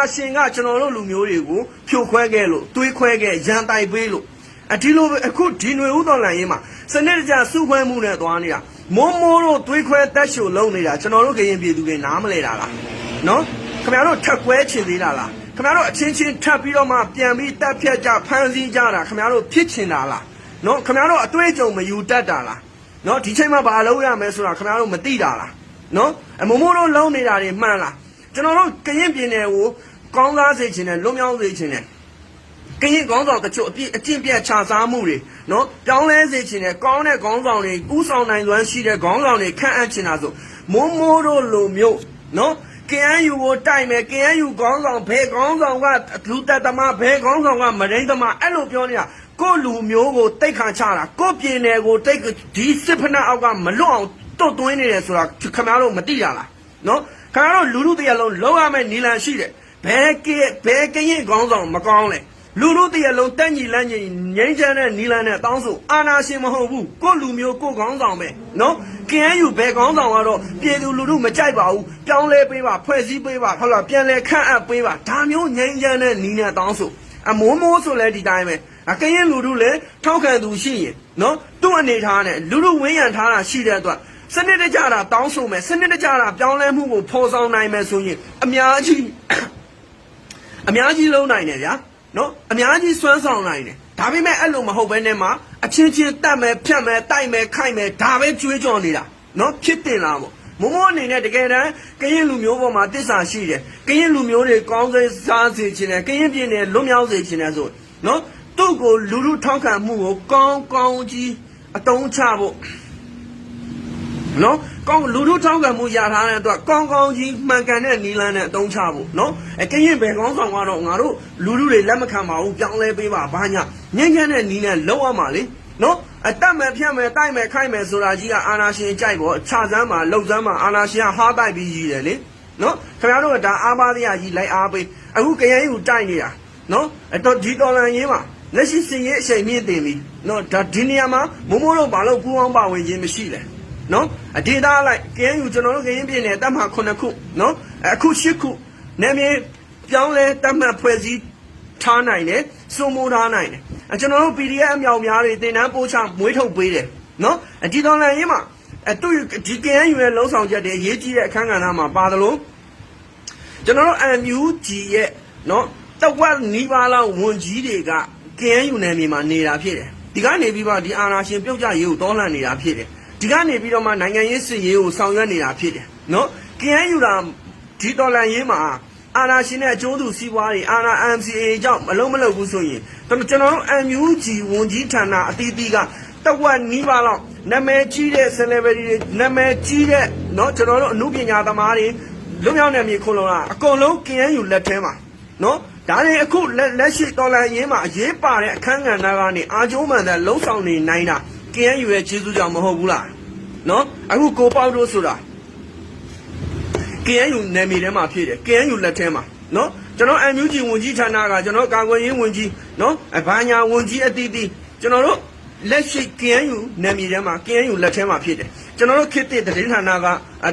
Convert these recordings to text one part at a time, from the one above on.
အရှင်ကကျွန်တော်တို့လူမျိုးတွေကိုဖြိုခွဲခဲ့လို့တွေးခွဲခဲ့ရန်တိုက်ပေးလို့ဒီလိုအခုဒီຫນွေဥတော်လန်ရေးမှာစနစ်တကျစုခွဲမှုနဲ့သွားနေတာမိုးတို့တွေးခွဲတက်ရှုလုံးနေတာကျွန်တော်တို့ကရင်ပြည်သူတွေနားမလဲတာလားနော်ခင်ဗျားတို့ထက်ကွဲချင်သေးတာလားခင်ဗျားတို့အချင်းချင်းထပ်ပြီးတော့မှပြန်ပြီးတက်ဖြတ်ကြဖမ်းဆီးကြတာခင်ဗျားတို့ဖြစ်ချင်တာလားနော်ခင်ဗျားတို့အတွေ့အကြုံမယူတတ်တာလားနော်ဒီချိန်မှာဘာလုပ်ရမလဲဆိုတာခင်ဗျားတို့မသိတာလားနော်မိုးတို့လုံးနေတာတွေမှန်လားကျွန်တော်တို့ကရင်ပြည်နယ်ကိုကောင်းစားစေချင်တယ်လွတ်မြောက်စေချင်တယ်ကရင်ကောင်းဆောင်တချို့အကျင့်ပြတ်ခြားစားမှုတွေနော်ပြောင်းလဲစေချင်တယ်ကောင်းတဲ့ကောင်းဆောင်တွေဥဆောင်နိုင်စွမ်းရှိတဲ့ကောင်းဆောင်တွေခန့်အပ်ချင်တာဆိုမိုးတို့လိုမျိုးနော် KNU ကိုတိုက်မယ် KNU ကောင်းဆောင်ဘယ်ကောင်းဆောင်ကလူတက်သမားဘယ်ကောင်းဆောင်ကမရင်းသမားအဲ့လိုပြောနေတာကိုလူမျိုးကိုတိတ်ခါချတာကိုပြည်နယ်ကိုတိတ်ဒီစစ်ဖက်နှက်အောက်ကမလွတ်အောင်တွတ်သွင်းနေတယ်ဆိုတာခင်ဗျားတို့မသိရလားနော်ခင်ဗျားတို့လူလူတရားလုံးလောက်ရမယ့်နီလန်ရှိတယ်ဘယ်ကရင်ကောင်းဆောင်မကောင်းလဲလူလူတရားလုံးတက်ညီလန်းညီငိမ့်ချမ်းတဲ့နီလန်နဲ့တောင်းဆိုအာနာရှင်မဟုတ်ဘူးကိုလူမျိုးကိုကောင်းဆောင်ပဲနော် KNU ဘယ်ကောင်းဆောင်ကတော့ပြည်သူလူထုမကြိုက်ပါဘူးပြောင်းလဲပေးပါဖွဲ့စည်းပေးပါဟုတ်လားပြန်လဲခန့်အပ်ပေးပါဒါမျိုးငိမ့်ချမ်းတဲ့နီနဲ့တောင်းဆိုမိုးဆိုလဲဒီတိုင်းပဲကရင်လူထုလည်းထောက်ခံသူရှိရင်နော်သူ့အနေထားနဲ့လူထုဝင်းရံထားတာရှိတဲ့အတွက်စနစ်တကျတာတောင်းဆိုမယ်စနစ်တကျတာပြောင်းလဲမှုကိုဖော်ဆောင်နိုင်မယ်ဆိုရင်အများကြီးလုံးနိုင်တယ်ဗျာနော်အများကြီးစွမ်းဆောင်နိုင်တယ်ဒါပေမဲ့အဲ့လိုမဟုတ်ဘဲနဲ့မှအချင်းချင်းတတ်မယ်ဖြတ်မယ်တိုက်မယ်ခိုက်မယ်ဒါပဲကြွေးကြော်နေတာနော်ဖြစ်တင်လာပေါ့မိုးအနေနဲ့တကယ်တမ်းကရင်လူမျိုးပေါ်မှာတစ္ဆာရှိတယ်ကရင်လူမျိုးတွေကောင်းစားစေချင်တယ်ကရင်ပြည်နယ်လွတ်မြောက်စေချင်တယ်ဆိုနော်သူ့ကိုလူလူထောက်ခံမှုကိုကောင်းကြီးအတုံးချဖို့နော်ကောင်းလူထုထောက်ခံမှုရထားတဲ့အတွက်ကောင်းကြီးမှန်ကန်တဲ့နီလန်းနဲ့အသုံးချဖို့နော်ကရင်ဘယ်ကောင်းဆောင်ကတော့ငါတို့လူထုတွေလက်မခံပါဘူးပြောင်းလဲပေးပါဘာညာညံ့ညံ့တဲ့နီနဲ့လုံးဝမှာလေနော်အတက်မယ်ဖြတ်မယ်တိုက်မယ်ခိုက်မယ်ဆိုတာကြီးကအာနာရှင်ကြိုက်ပေါ့ခြာစမ်းမှာလှုပ်စမ်းမှာအာနာရှင်ကဟားတိုက်ပြီးကြီးတယ်လေနော်ခင်ဗျားတို့ကဒါအားပါးတရားကြီးလိုက်အားပေးအခုကရင်ယူတိုက်နေတာနော်ဒီတော်လန်ရေးမှာလက်ရှိစင်ရေးအချိန်မြင့်တင်ပြီနော်ဒါဒီနေရာမှာမိုးတို့ဘာလို့ပူအောင်ပါဝင်ခြင်းမရှိလဲနော်ဒေတာလိုက် KNU ကျွန်တော်တို့ကရင်ပြည်နယ်တပ်မှ9ခုနော်အခု10ခုနာမည်ပြောင်းလဲတပ်မှဖွဲ့စည်းထားနိုင်တယ်စုံမိုးထားနိုင်တယ်ကျွန်တော်တို့ PDF အမြောက်များတွေတင်တန်းပို့ချမွေးထုတ်ပေးတယ်နော်ဒီတော်လန်ရေးမှာသူဒီ KNU ရဲ့လုံဆောင်ချက်တွေအရေးကြီးတဲ့အခန်းကဏ္ဍမှာပါတယ်လို့ကျွန်တော်တို့ MUG ရဲ့နော်တဝက်နီးပါးလောက်ဝန်ကြီးတွေက KNU နယ်မြေမှာနေတာဖြစ်တယ်ဒီကနေပြီးပါဒီအာဏာရှင်ပြုတ်ကျရေးကိုတောလှန်နေတာဖြစ်တယ်ဒီကနေပြီးတော့မှနိုင်ငံရေးစစ်ရေးကိုဆောင်ရွက်နေတာဖြစ်တယ်နော် KNU တာဒီတော်လန်ရေးမှာအာဏာရှင်နဲ့အကျိုးသူစီးပွားတွေအာဏာ MCA ကြောင့်မလုံးမလုပ်ဘူးဆိုရင်ကျွန်တော်တို့ MUG ဝန်ကြီးဌာနအသီးသီးကတဝက်နီးပါးလောက်နာမည်ကြီးတဲ့ celebrity တွေနာမည်ကြီးတဲ့နော်ကျွန်တော်တို့အမှုပညာသမားတွေလွတ်မြောက်နယ်မြေခုံလုံးလားအကုန်လုံး KNU လက်ထဲမှာနော်ဒါနဲ့အခုလက်ရှိတော်လန်ရေးမှာအရေးပါတဲ့အခန်းကဏ္ဍကနေအာကျိုးမှန်တဲ့လုံဆောင်နေနိုင်တာKNU ရဲ့ကျေးဇူးကြောင့်မဟုတ်ဘူးလားနော်အခုကိုပေါက်တို့ဆိုတာ KNU နယ်မြေထဲမှာဖြစ်တယ် KNU လက်ထဲမှာနော်ကျွန်တော် MUG ဝန်ကြီးဌာနကကျွန်တော်ကာကွယ်ရေးဝန်ကြီးနော်ဘာညာဝန်ကြီးအသီးသီးကျွန်တော်တို့လက်ရှိ KNU နယ်မြေထဲမှာ KNU လက်ထဲမှာဖြစ်တယ်ကျွန်တော်တို့ခေတ်သစ်သတင်းဌာနက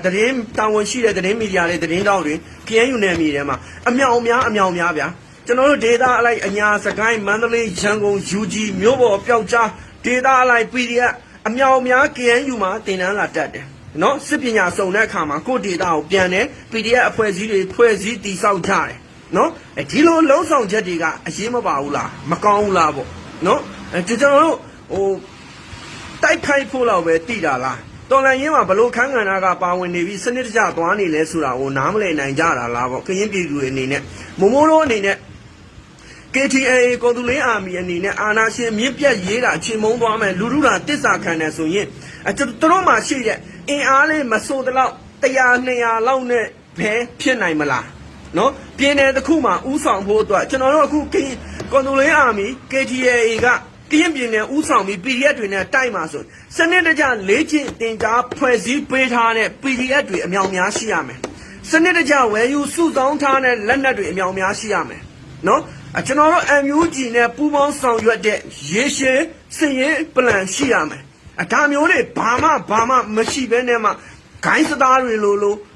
သတင်းတာဝန်ရှိတဲ့သတင်းမီဒီယာတွေသတင်းတောက်တွေ KNU နယ်မြေထဲမှာအမြောက်များဗျာကျွန်တော်တို့ဒေတာအလိုက်အညာစကိုင်းမန္တလေးရန်ကုန် UG မြို့ပေါ်ပျောက်ကြားဒေတာအလိုက် PDF အမြောက်များ KNU မှာတင်တန်းလာတက်တယ်နော်စစ်ပညာစုံတဲ့အခါမှာကိုဒေတာကိုပြန်တယ် PDF အဖွဲ့အစည်းတွေဖွဲ့စည်းတည်ဆောက်ကြတယ်နော်ဒီလိုလုံးဆောင်ချက်တွေကအရေးမပါဘူးလားမကောင်းဘူးလားပေါ့နော်ကျွန်တော်တို့တိုက်ခိုက်ဖို့လောက်ပဲတည်တာလားတော်လန်ရင်းမှာဘလို့ခန်းကဏ္ဍကပါဝင်နေပြီးစနစ်တကျသွားနေလဲဆိုတာကိုနားမလည်နိုင်ကြတာလားပေါ့ကရင်ပြည်သူတွေအနေနဲ့မိုးတို့အနေနဲ့KTAA ကော်တူလင်းအာမီအနေနဲ့အာနာရှင်မြင့်ပြတ်ရေးတာအချိန်မုံသွားမယ်လူထုတာတစ္ဆာခံတယ်ဆိုရင်ကျွန်တော်မှရှိတဲ့အင်အားလေးမဆိုတလောက်100 200လောက်နဲ့ပဲဖြစ်နိုင်မလားနော်ပြင်းတဲ့တစ်ခုမှဥဆောင်ဖို့အတွက်ကျွန်တော်တို့အခုကော်တူလင်းအာမီ KTAA ကကရင်ပြည်နယ်ဥဆောင်ပြီး PDF တွေနဲ့တိုက်မှာဆိုစနစ်တကျလေ့ကျင့်တင်ကြားဖွဲ့စည်းပေးထားတဲ့ PDF တွေအမြောက်များရှိရမယ်စနစ်တကျဝယ်ယူစုဆောင်းထားတဲ့လက်နက်တွေအမြောက်များရှိရမယ်နော်ကျွန်တော်တို့ MUG နဲ့ပူးပေါင်းဆောင်ရွက်တဲ့ရေရှည်စည်ရင်ပလန်ရှိရမယ်ဒါမျိုးတွေဘာမှမရှိဘဲနဲ့မှ ခိုင်းစသားတွေလို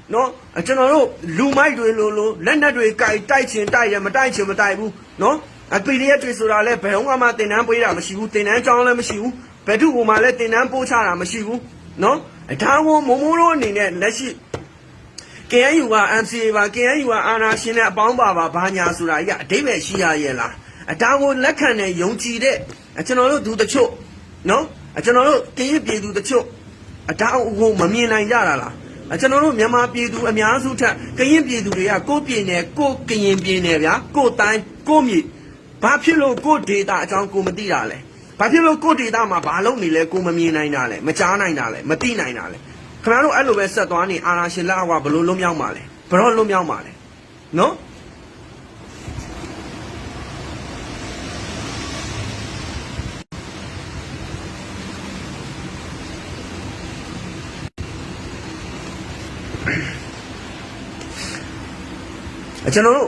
နော်ကျွန်တော်တို့လူမိုက်တွေလိုလက်နက်တွေကြိုက်တိုက်ချင်တိုက်တယ်မတိုက်ချင်မတိုက်ဘူးနော်PDF တွေဆိုတာလဲဘယ်တော့မှတင်တန်းပေးတာမရှိဘူးတင်တန်းကြောင်းလည်းမရှိဘူးဘယ်သူ့ဟိုမှလည်းတင်တန်းပို့ချတာမရှိဘူးနော်ဒါကိုမိုးတို့အနေနဲ့လက်ရှိ KNU က MCA ပါ KNU ကအာဏာရှင်နဲ့အပေါင်းပါဘာညာဆိုတာကြီးအတိတ်ပဲရှိရရဲ့လားဒါကိုလက်ခံတဲ့ယုံကြည်တဲ့ကျွန်တော်တို့သူတချို့နော်ကျွန်တော်တို့ကရင်ပြည်သူတချို့ဒါကိုမမြင်နိုင်ကြတာလားကျွန်တော်တို့မြန်မာပြည်သူအများစုထက်ကရင်ပြည်သူတွေကကိုပြည်နယ်ကိုကရင်ပြည်နယ်ဗျာကိုတိုင်းကိုမြေဘာဖြစ်လို့ကိုဒေတာအကြောင်းကိုမသိတာလဲဘာဖြစ်လို့ကိုဒေတာမှာဘာလုပ်နေလဲကိုမမြင်နိုင်တာလဲမကြားနိုင်တာလဲမသိနိုင်တာလဲခင်ဗျားတို့အဲ့လိုပဲဆက်သွားနေအာဏာရှင်လက်အောက်ကဘလို့လွတ်မြောက်မှာလဲဘရောလွတ်မြောက်မှာလဲနော်ကျွန်တော်တို့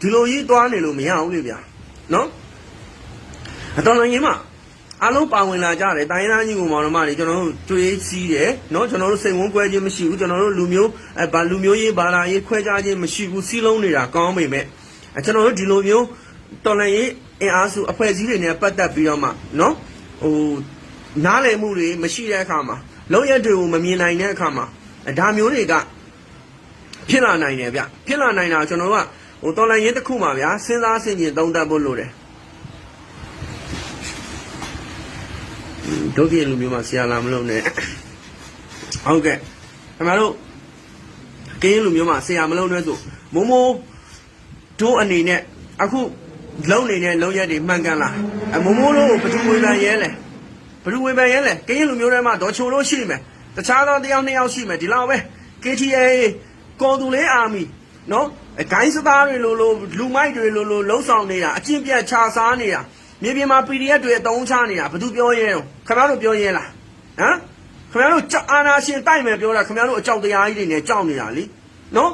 ဒီလိုကြီးသွားနေလို့မရဘူးလေဗျာနော်တော်တော်ကြီးမှအားလုံးပါဝင်လာကြတယ်တိုင်းသားကြီးကိုမောင်နှမတွေကျွန်တော်တို့တွေးစီးတယ်နော်ကျွန်တော်တို့စိတ်ဝန်းကွဲခြင်းမရှိဘူးကျွန်တော်တို့လူမျိုးလူမျိုးရေးဘာသာရေးခွဲခြားခြင်းမရှိဘူးစီးလုံးနေတာကောင်းပေမဲ့ကျွန်တော်တို့ဒီလိုမျိုးတော်လှန်ရေးအင်အားစုအဖွဲ့အစည်းတွေနဲ့ပတ်သက်ပြီးတော့မှနော်နားလည်မှုတွေမရှိတဲ့အခါမှာလုံးရက်တွေကိုမမြင်နိုင်တဲ့အခါမှာဒါမျိုးတွေကဖြစ်လာနိုင်တယ်ဗျဖြစ်လာနိုင်တာကျွန်တော်တို့ကတော်လှန်ရေးတစ်ခုမှာဗျာစဉ်းစားဆင်ခြင်သုံးသပ်ဖို့လိုတယ်ဒုက္ခလူမျိုးမှာဆရာလာမလုပ်နဲ့ဟုတ်ကဲ့ခင်ဗျားတို့ကင်းလူမျိုးမှာဆရာမလုပ်နဲ့ဆိုမိုးတို့အနေနဲ့အခုလုံနေတဲ့လုံရက်တွေမှန်ကန်လားမိုးတို့ဘယ်သူဝေဖန်ရဲလဲဘယ်သူဝေဖန်ရဲလဲကင်းလူမျိုးတွေမှာဒေါ်ချိုလို့ရှိမယ်တခြားသောတယောက်နှစ်ယောက်ရှိမယ်ဒီလောက်ပဲ KTA ကော်တူလေးအာမီနော်ဂိုင်းစသားတွေလိုလူမိုက်တွေလိုလှုပ်ဆောင်နေတာအကျင့်ပြတ်ခြားစားနေတာမြေပြင်မှာ PDF တွေအတုံးချနေတာဘယ်သူပြောရဲတော့ခင်ဗျားတို့ပြောရဲလားဟမ်ခင်ဗျားတို့အာနာရှင်တိုက်မယ်ပြောတာခင်ဗျားတို့အကြောက်တရားကြီးတွေနဲ့ကြောက်နေတာလीနော်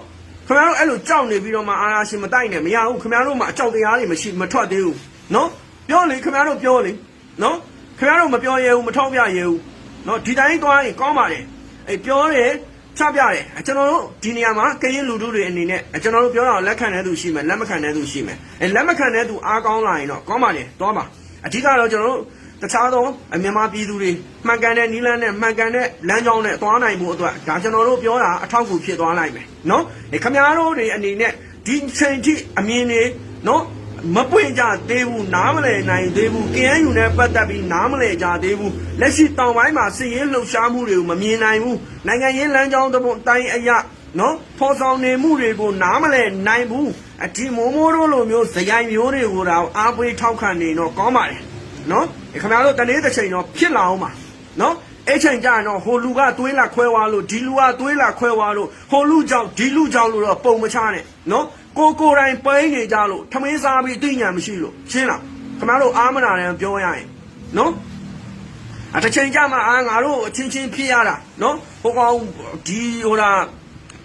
ခင်ဗျားတို့အဲ့လိုကြောက်နေပြီးတော့မှအာနာရှင်မတိုက်နဲ့မရဘူးခင်ဗျားတို့မှအကြောက်တရားတွေမရှိမထွက်သေးဘူးနော်ပြောလေခင်ဗျားတို့ပြောလေနော်ခင်ဗျားတို့မပြောရဲဘူးမထောက်ပြရဲဘူးနော်ဒီတိုင်းသွားရင်ကောင်းပါတယ်အဲ့ပြောတယ်ချပြတယ်ကျွန်တော်တို့ဒီနေရာမှာကရင်လူထုတွေအနေနဲ့ကျွန်တော်တို့ပြောတာလက်ခံတဲ့သူရှိမယ်လက်မခံတဲ့သူရှိမယ်လက်မခံတဲ့သူအားကောင်းလာရင်တော့ကောင်းပါတယ်သွားပါအဓိကတော့ကျွန်တော်တို့တခြားသောမြန်မာပြည်သူတွေမှန်ကန်တဲ့နီးလန်းနဲ့မှန်ကန်တဲ့လမ်းကြောင်းနဲ့သွားနိုင်ဖို့အတွက်ဒါကျွန်တော်တို့ပြောတာအထောက်အကူဖြစ်သွားနိုင်မယ်နော်ခင်ဗျားတို့တွေအနေနဲ့ဒီချိန်ထိအမြင်တွေနော်မပွင့်ကြသေးဘူးနားမလည်နိုင်သေးဘူး KNU နဲ့ပတ်သက်ပြီးနားမလည်ကြသေးဘူးလက်ရှိတောင်ပိုင်းမှာစစ်ရေးလှုပ်ရှားမှုတွေကိုမမြင်နိုင်ဘူးနိုင်ငံရေးလမ်းကြောင်းတိုင်းအရာနော်ဖော်ဆောင်နေမှုတွေကိုနားမလည်နိုင်ဘူးဒီမိုးတို့လိုမျိုးဇယိုင်မျိုးတွေကိုတော့အားပေးထောက်ခံနေတော့ကောင်းပါတယ်နော်ခင်ဗျားတို့တနေ့တစ်ချိန်တော့ဖြစ်လာအောင်ပါနော်အဲ့ချိန်ကျရင်တော့ဟိုလူကသွေးလာခွဲသွားလို့ဒီလူကသွေးလာခွဲသွားလို့ဟိုလူကြောင့်ဒီလူကြောင့်လို့တော့ပုံမချနဲ့နော်ကိုတိုင်းပိန်းနေကြလို့ထမင်းစားပြီးသိညာမရှိလို့ရှင်းလားခင်ဗျားတို့အားမနာတယ်ပြောရရင်နော်တစ်ချိန်ကျမှငါတို့အချင်းချင်းဖြစ်ရတာနော်ဟိုကောင်ဒီဟိုလာ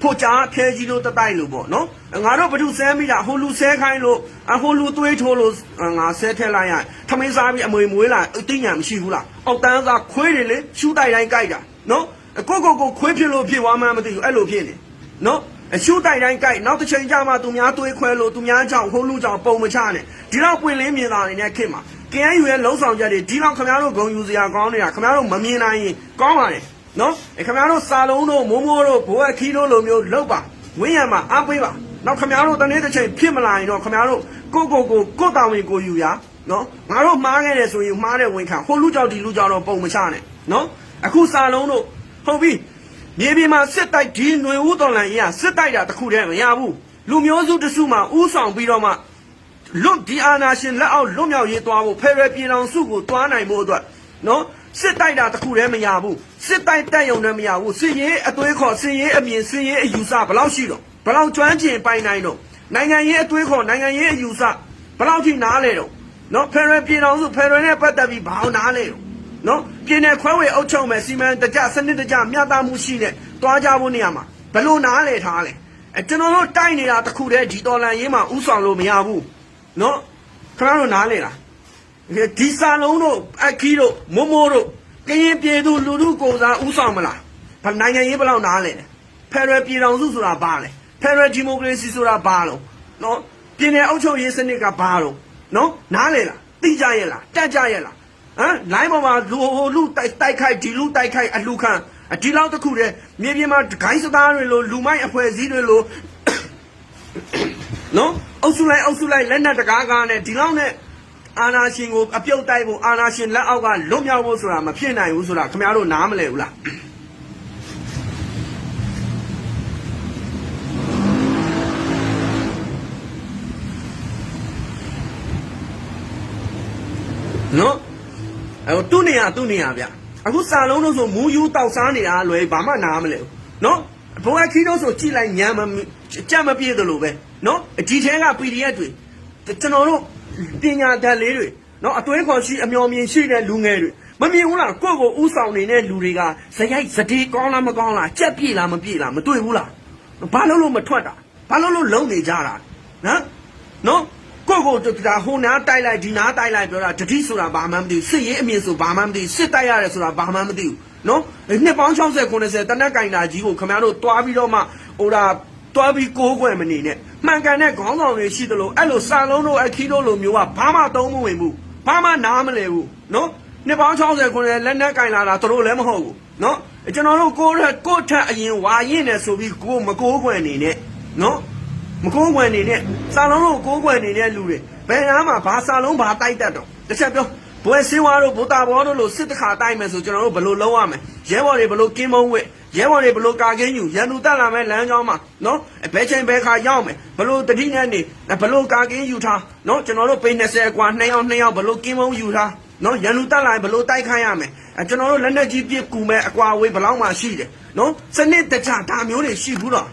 းဖို့ကြားဖဲကြီးလို့တတိုက်လို့ပေါ့နော်ငါတို့ဘသူဆဲမိတာဟိုလူဆဲခိုင်းလို့ဟိုလူသွေးထိုးလို့ငါဆဲထက်လိုက်ရထမင်းစားပြီးအမွေမွေးလာသိညာမရှိဘူးလားအောက်တန်းစားခွေးတွေလေရှူတိုက်တိုင်းကြိုက်တာနော်ကိုခွေးဖြစ်လို့ဖြစ်သွားမှမသိဘူးအဲ့လိုဖြစ်နေနော်ရှူတိုက်တိုင်းကြိုက်နောက်တစ်ချိန်ကျမှသူများသွေးခွဲလို့သူများကြောင့်ဟိုလူကြောင့်ပုံမချနဲ့ဒီတော့ပွင့်လင်းမြင်သာနေတဲ့ခေတ်မှာ KNU ရဲ့လှုံ့ဆော်ချက်တွေဒီလောက်ခင်ဗျားတို့ဂုံယူစရာကောင်းနေတာခင်ဗျားတို့မမြင်နိုင်ရင်ကောင်းပါလေနော်ခင်ဗျားတို့စာလုံးတို့မိုးတို့ဘိုးအခီးတို့လိုမျိုးလောက်ပါဝင်းရံမှာအားပေးပါနောက်ခင်ဗျားတို့တနေ့တစ်ချိန်ဖြစ်မလာရင်တော့ခင်ဗျားတို့ကိုတောင်ဝင်ကိုယူရနော်ငါတို့မှားခဲ့တယ်ဆိုရင်မှားတဲ့ဝင်ခံဟိုလူကြောင့်ဒီလူကြောင့်တော့ပုံမချနဲ့နော်အခုစာလုံးတို့ဟုတ်ပြီမြေပြင်မှာစစ်တိုက်ဒီຫນွေဦးတော်လန်ကြီးကစစ်တိုက်တာတခုတည်းမရဘူးလူမျိုးစုတစုမှဥဆောင်ပြီးတော့မှလွတ်ဒီအာနာရှင်လက်အောက်လွတ်မြောက်ရေးသွားဖို့ဖယ်ရယ်ပြည်တော်စုကိုတွားနိုင်ဖို့အတွက်နော်စစ်တိုက်တာတခုတည်းမရဘူးစစ်တိုက်တက်ရုံနဲ့မရဘူးစစ်ရေးအသွေးခေါ်စစ်ရေးအမြင်စစ်ရေးအယူဆဘယ်လောက်ရှိတော့ဘယ်လောက်ကျွမ်းကျင်ပိုင်နိုင်တော့နိုင်ငံရေးအသွေးခေါ်နိုင်ငံရေးအယူဆဘယ်လောက်ထိနားလဲတော့နော်ဖယ်ရယ်ပြည်တော်စုဖယ်ရယ်နဲ့ပတ်သက်ပြီးဘာအောင်နားလဲတော့နော်ပြည်နယ်ခွဲဝေအုပ်ချုပ်မယ်စီမံတကြစနစ်တကြမျှတမှုရှိတဲ့တွားကြဖို့နေရာမှာဘယ်လိုနားလဲထားလဲကျွန်တော်တို့တိုက်နေတာတခုတည်းဒီတော်လန်ရေးမှာဥဆောင်လို့မရဘူးနော်ခဏတော့နားလဲလားဒီစာလုံးတို့အခီးတို့မိုးတို့ကရင်ပြည်သူလူထုကိုစားဥဆောင်မလား နိုင်ငံရေးဘယ်လောက်နားလဲဖက်ဒရယ်ပြည်ထောင်စုဆိုတာဘာလဲဖက်ဒရယ်ဒီမိုကရေစီဆိုတာဘာလို့နော်ပြည်နယ်အုပ်ချုပ်ရေးစနစ်ကဘာလို့နော်နားလေလားသိကြရဲ့လားတက်ကြရဲ့လားဟမ်လိုင်းပေါ်မှာလူတိုက်ခိုက်ဒီလူတိုက်ခိုက်အလူခံဒီလောက်တစ်ခုတည်းမြေပြင်မှာဂိုင်းစသားတွေလိုလူမိုက်အဖွဲ့အစည်းတွေလိုနော်အုပ်စုလိုက်လက်နက်တကားကားနဲ့ဒီလောက်နဲ့အာနာရှင်ကိုအပြုတ်တိုက်ဖို့အာနာရှင်လက်အောက်ကလွတ်မြောက်ဖို့ဆိုတာမဖြစ်နိုင်ဘူးဆိုတာခင်ဗျားတို့နားမလဲဘူးလားနော်အဲ့တူနေရဗျအခုစာလုံးလို့ဆိုမူးယူတောက်စားနေတာလွယ်ဘာမှနားမလဲဘူးနော်ဘိုးအခီးတို့ဆိုကြည့်လိုက်ညံမကြက်မပြည့်သလိုပဲနော်ဒီထဲက PDF တွေကျွန်တော်တို့ပညာတတ်လေးတွေနော်အတွဲခေါ်ရှိအမျော်မြင်ရှိတဲ့လူငယ်တွေမမြင်ဘူးလားကိုယ့်ကိုဥဆောင်နေတဲ့လူတွေကဇယိုက်ဇတိကောင်းလားမကောင်းလားကြက်ပြေလားမပြေလားမတွေ့ဘူးလားဘာလို့မထွက်တာဘာလို့လုံနေကြတာနော်ကိုဒါဟိုနားတိုက်လိုက်ဒီနားတိုက်လိုက်ပြောတာတတိဆိုတာဘာမှမသိဘူးစစ်ရေးအမြင်ဆိုဘာမှမသိဘူးစစ်တိုက်ရတယ်ဆိုတာဘာမှမသိဘူးနော်နှစ်ပေါင်း60 90တနက်ကင်တာကြီးကိုခင်ဗျားတို့တွားပြီးတော့မှဟိုဒါတွားပြီးကိုးကွယ်မနေနဲ့မှန်ကန်တဲ့ခေါင်းဆောင်တွေရှိသလိုအဲ့လိုစာလုံးတို့အခီးတို့လိုမျိုးကဘာမှသုံးမဝင်ဘူးဘာမှနားမလဲဘူးနော်နှစ်ပေါင်း60 90လက်နက်ကင်လာတာတို့လည်းမဟုတ်ဘူးနော်ကျွန်တော်တို့ကိုထက်အရင်ဝါရင်နဲ့ဆိုပြီးကိုမကိုးကွယ်နေနဲ့နော်မကိုးကွယ်နေတဲ့စာလုံးတို့ကိုးကွယ်နေတဲ့လူတွေဘယ်နားမှာဘာစာလုံးဘာတိုက်တတ်တော့တစ်ချက်ပြောဘွယ်စင်းဝါတို့ဗိုလ်တာဘောတို့လို့စစ်တခါတိုက်မယ်ဆိုကျွန်တော်တို့ဘယ်လိုလုပ်ရမလဲရဲဘော်တွေဘယ်လိုကင်းမုံဝဲရဲဘော်တွေဘယ်လိုကာကင်းယူရန်သူတက်လာမဲ့လမ်းကြောင်းမှာနော်ဘယ်ချိန်ဘယ်ခါရောက်မယ်ဘယ်လိုတတိနဲ့နေဘယ်လိုကာကင်းယူထားနော်ကျွန်တော်တို့ပိ20กว่า2ယောက်ဘယ်လိုကင်းမုံယူထားနော်ရန်သူတက်လာရင်ဘယ်လိုတိုက်ခိုင်းရမယ်ကျွန်တော်တို့လက်နက်ကြီးပစ်ကူမဲ့အကွာဝေးဘယ်လောက်မှရှိတယ်နော်စနစ်တကျဒါမျိုးတွေရှိဘူးတော့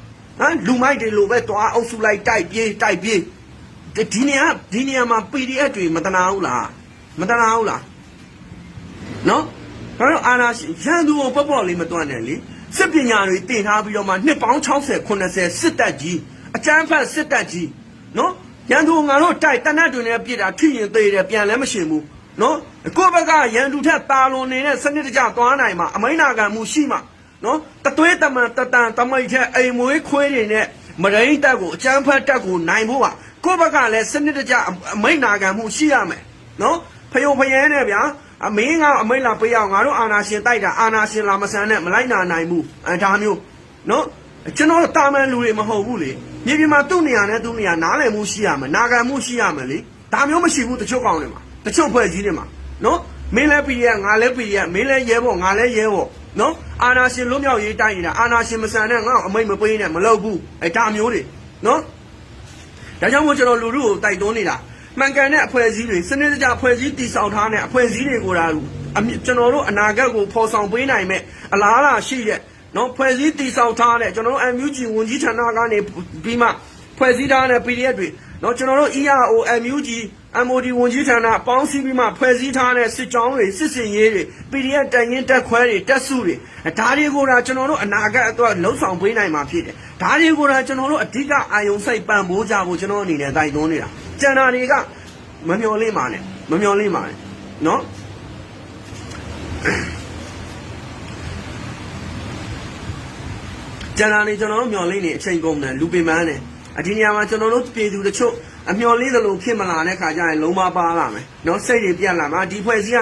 လူမိုက်တွေလိုပဲတွားအုပ်စုလိုက်တိုက်ပြေးဒီနေရာမှာ PDF တွေမတနာဘူးလားနော်ဒါတော့အာနာရန်သူကိုပေါ့လေးမတွန်းနဲ့လေစစ်ပညာတွေတင်ထားပြီးတော့မှနှစ်ပေါင်း60 90စစ်တပ်ကြီးအကျန်းဖတ်စစ်တပ်ကြီးနော်ရန်သူငါတို့တိုက်တနတ်တွေနဲ့ပြစ်တာထိရင်သေးတယ်ပြန်လည်းမရှင်ဘူးနော်ကိုယ့်ဘက်ကရန်သူထက်တာလွန်နေတဲ့စနစ်တကျသွားနိုင်မှာအမိန့်နာခံမှုရှိမှာနော်တသွေးတမန်တတန်တမိတ်ထဲအိမ်မွေးခွေးတွေနဲ့မရိန်းတက်ကိုအကျန်းဖတ်တက်ကိုနိုင်ဖို့ပါကိုယ့်ဘက်ကလည်းစနစ်တကျအမိန့်နာခံမှုရှိရမယ်နော်ဖယုံဖယဲနဲ့ဗျာအမင်းကအမိန့်လာပေးအောင်ငါတို့အာနာရှင်တိုက်တာအာနာရှင်လာမဆန်နဲ့မလိုက်နာနိုင်ဘူးဒါမျိုးနော်ကျွန်တော်တာမန်လူတွေမဟုတ်ဘူးလေမြေပြင်မှာသူ့နေရာနဲ့သူ့နေရာနားလည်မှုရှိရမယ်နာခံမှုရှိရမယ်လေဒါမျိုးမရှိဘူးတချို့ကောင်တွေမှာတချို့ဖွဲ့ကြီးတွေမှာနော်မင်းလည်းပြည်ရငါလည်းပြည်ရမင်းလည်းရဲဘော်ငါလည်းရဲဘော်နော်အာနာရှင်လွတ်မြောက်ရေးတိုက်နေတာအာနာရှင်မဆန်နဲ့ငါ့အမိတ်မပေးနဲ့မလုပ်ဘူးဒါမျိုးတွေနော်ဒါကြောင့်မို့ကျွန်တော်လူတို့ကိုတိုက်တွန်းနေတာမှန်ကန်တဲ့အဖွဲ့အစည်းတွေစနစ်တကျအဖွဲ့အစည်းတည်ဆောက်ထားတဲ့အဖွဲ့အစည်းတွေကိုကျွန်တော်တို့အနာဂတ်ကိုဖော်ဆောင်ပေးနိုင်မဲ့အလားအလာရှိတဲ့နော်ဖွဲ့စည်းတည်ဆောက်ထားတဲ့ကျွန်တော်တို့ MUG ဝန်ကြီးဌာနကနေပြီးမှဖွဲ့စည်းထားတဲ့ PDF တွေနော်ကျွန်တော်တို့ ERO MUG MOD ဝန်ကြီးဌာနပေါင်းစည်းပြီးမှဖွဲ့စည်းထားတဲ့စစ်ကြောင်းတွေစစ်စင်ရေးတွေ PDF တိုင်ရင်တက်ခွဲတွေတက်စုတွေဒါတွေကိုကျွန်တော်တို့အနာဂတ်အတွက်လှုပ်ဆောင်ပေးနိုင်မှာဖြစ်တယ်ဒါတွေကိုကျွန်တော်တို့အဓိကအာယုံစိုက်ပံ့ပိုးကြဖို့ကျွန်တော်အနေနဲ့တိုက်တွန်းနေတာကျန်တာတွေကမမျော်လင့်ပါနဲ့နော်ကျန်တာတွေကျွန်တော်တို့မျော်လင့်နေအချိန်ကုန်တယ်လူပင်ပန်းတယ်ဒီနေရာမှာကျွန်တော်တို့ပြည်သူတချို့အမျော်လင့်သလိုဖြစ်မလာတဲ့ခါကျရင်လုံးမပါလာမယ်နော်စိတ်တွေပြတ်လာမှာဒီဖွဲ့စည်း